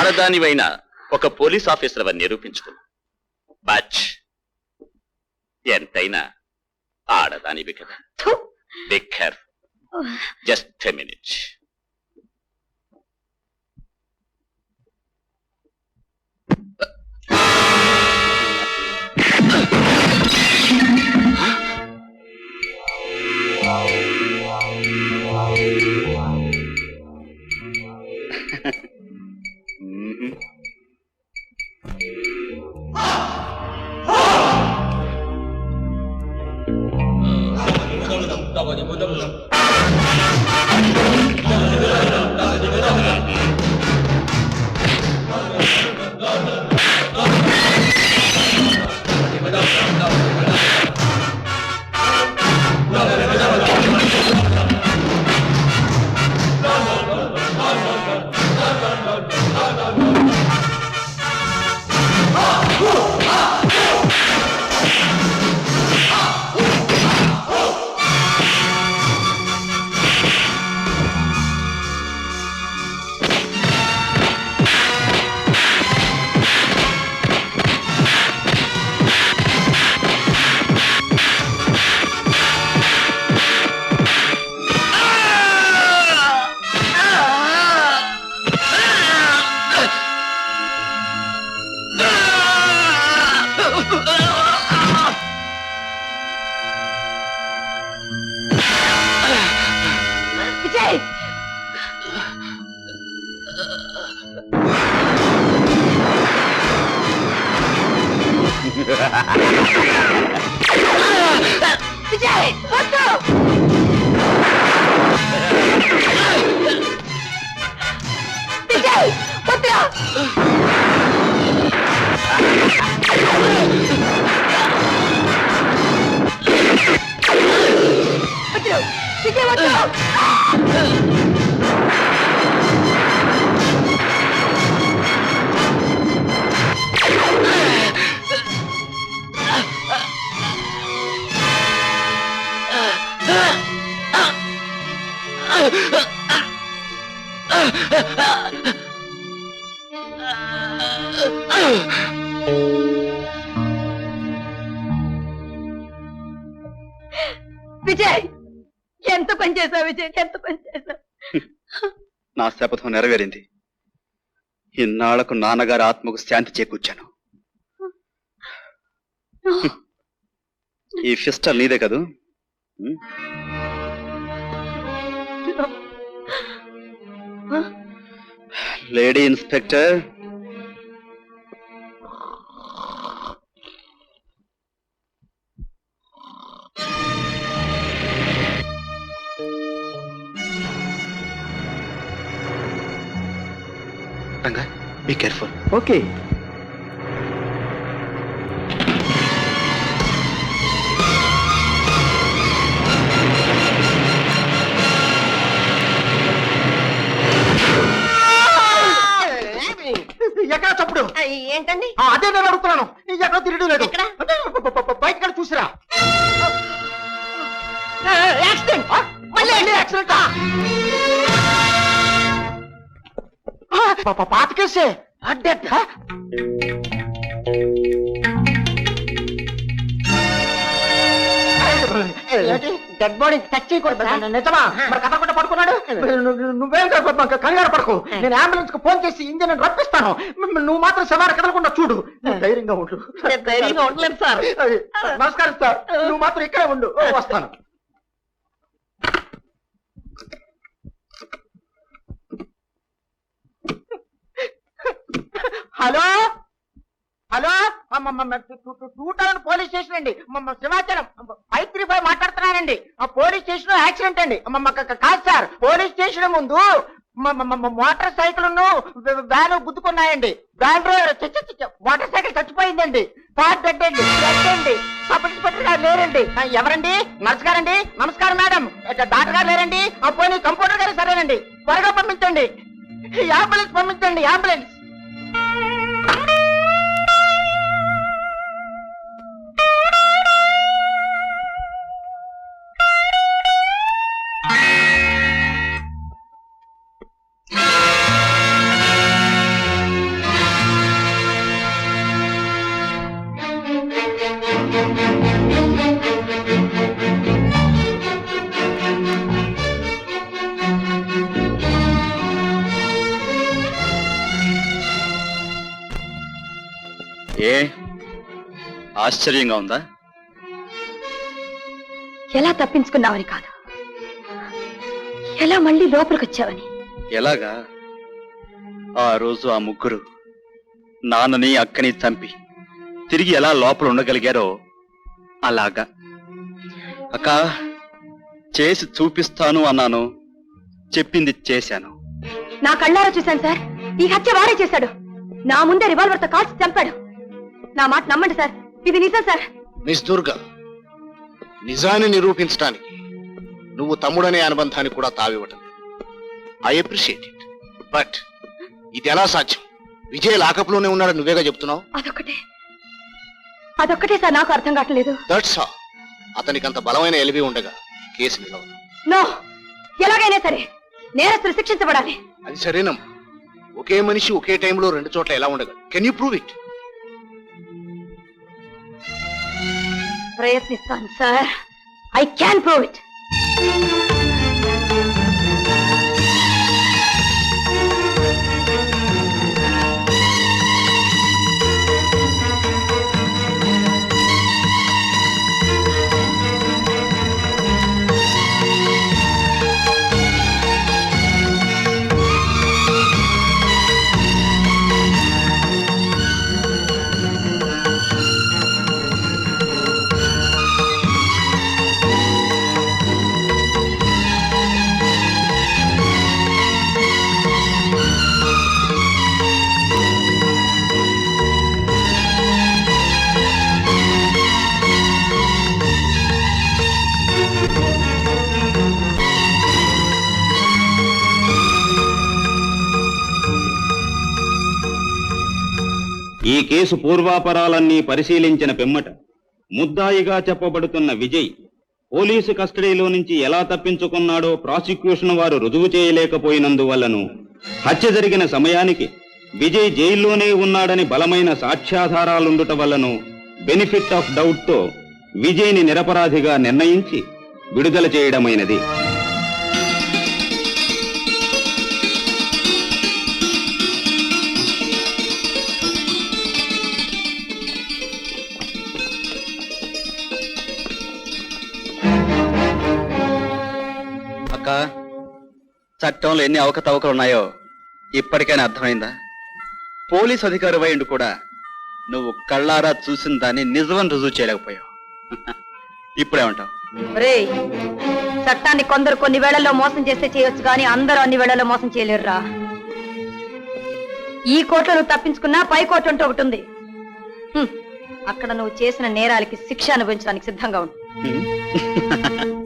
ఆడదానివైన ఒక police officer అని నిరూపించుకున్నా. But ఎంతైనా ఆడదానివి కదా. Be careful. Just a minute. Vijay వద్దు. విజయ్ వద్దు. వద్దు విజయ్ వద్దు. విజయ్ ఎంత పని చేశావు విజయ్, ఎంత పని చేశావు. నా శపథం నెరవేరింది. ఇన్నాళ్లకు నాన్నగారి ఆత్మకు శాంతి చేకూర్చాను. ఈ పిస్టల్ నీదే కదూ? Lady inspector, Ranga be careful. Okay. ఎక్కడ చప్పుడు? ఏంటండి? అదే నేను అడుగుతున్నాను. ఎక్కడ తిరిగి లేదు. బయట చూసిరా. యాక్సిడెంట్. మళ్ళీ యాక్సిడెంట్. పాత కేసే. డెడ్ బాడీ టచ్ చేయకూడదు. నిజమా? మరి కథకుండా పడుకున్నాడు. నువ్వేం కంగారు పడకు. నేను అంబులెన్స్ కు ఫోన్ చేసి ఇంజన్ రప్పిస్తాను. నువ్వు మాత్రం శవాన్ని కదలకుండా చూడు. ధైర్యంగా ఉండు. ధైర్యంగా ఉండలేదు సార్. నమస్కారం సార్. నువ్వు మాత్రం ఇక్కడే ఉండు, వస్తాను. హలో హలో, 2 పోలీస్ స్టేషన్ అండి. సింహాచలం 535 మాట్లాడుతున్నానండి. పోలీస్ స్టేషన్ యాక్సిడెంట్ అండి. కాదు సార్, పోలీస్ స్టేషన్ ముందు మోటార్ సైకిల్ వ్యాన్ గుద్దుకున్నాయండి. వ్యాన్ మోటార్ సైకిల్ చచ్చిపోయిందండి. కార్ డెడ్ అండి. సబ్ ఇన్స్పెక్టర్ గారు లేరండి. ఎవరండి? నర్స్ గారండి. నమస్కారం మేడం. డాక్టర్ గారు లేరండి. పోనీ కంపౌండర్ గారు సరేనండి. త్వరగా పంపించండి. అంబులెన్స్ పంపించండి. అంబులెన్స్. ఏ ఆశ్చర్యంగా ఉందా? ఎలా తప్పించుకున్నావని కాదు, ఎలా మళ్ళీ లోపలికి వచ్చావని. ఎలాగా? ఆ రోజు ఆ ముగ్గురు నాన్నని అక్కని చంపి తిరిగి ఎలా లోపల ఉండగలిగారో అలాగా. అక్క, చేసి చూపిస్తాను అన్నాను, చెప్పింది చేశాను. నా కళ్ళారా చూశాను సార్. ఈ హత్య వారే చేశాడు. నా ముందే రివాల్వర్ తో కాల్చి చంపాడు. నా మాట నమ్మండి సార్, ఇది నిజం సార్. మిస్ దుర్గా, నిజాన్ని నిరూపించడానికి నువ్వు తమ్ముడనే అనుబంధాన్ని కూడా తావివ్వటం ఐ అప్రిషియేట్ ఇట్. బట్ ఇది ఎలా సాధ్యం? విజయ్ లాకప్లోనే ఉన్నాడు, నువ్వేగా చెప్తున్నావు. అదొక్కటే సార్ నాకు అర్థం కావట్లేదు. That's all. అతనికి అంత బలమైన ఎలివి ఉండగా కేసు నిలవదు. నో, ఎలాగైనా సరే నేరస్తులు శిక్షించబడాలి. అది సరేనమ్మా. ఒకే మనిషి ఒకే టైంలో రెండు చోట్ల ఎలా ఉండగలడు? Can you prove it? ప్రయత్నిస్తాను sir. I can prove it. ఈ కేసు పూర్వాపరాలన్నీ పరిశీలించిన పిమ్మట ముద్దాయిగా చెప్పబడుతున్న విజయ్ పోలీసు కస్టడీలో నుంచి ఎలా తప్పించుకున్నాడో ప్రాసిక్యూషన్ వారు రుజువు చేయలేకపోయినందువల్లను హత్య జరిగిన సమయానికి విజయ్ జైల్లోనే ఉన్నాడని బలమైన సాక్ష్యాధారాలుండుట వల్లను బెనిఫిట్ ఆఫ్ డౌట్ తో విజయ్ని నిరపరాధిగా నిర్ణయించి విడుదల చేయడమైనది. అక్క, చట్టంలో ఎన్ని అవకతవకలు ఉన్నాయో ఇప్పటికైనా అర్థమైందా? పోలీస్ అధికారి వైండు కూడా నువ్వు కళ్ళారా చూసిన దాన్ని నిజమని రుజువు చేయలేకపోయావు. ఇప్పుడేమంటావు? రేయ్, చట్టాన్ని కొందరు కొన్ని వేళల్లో మోసం చేస్తే చేయొచ్చు, కానీ అందరూ అన్ని వేళల్లో మోసం చేయలేరురా. ఈ కోర్టులో నువ్వు తప్పించుకున్నా పై కోర్టు అంటూ ఒకటి ఉంది. అక్కడ నువ్వు చేసిన నేరాలకి శిక్ష అనుభవించడానికి సిద్ధంగా ఉండు.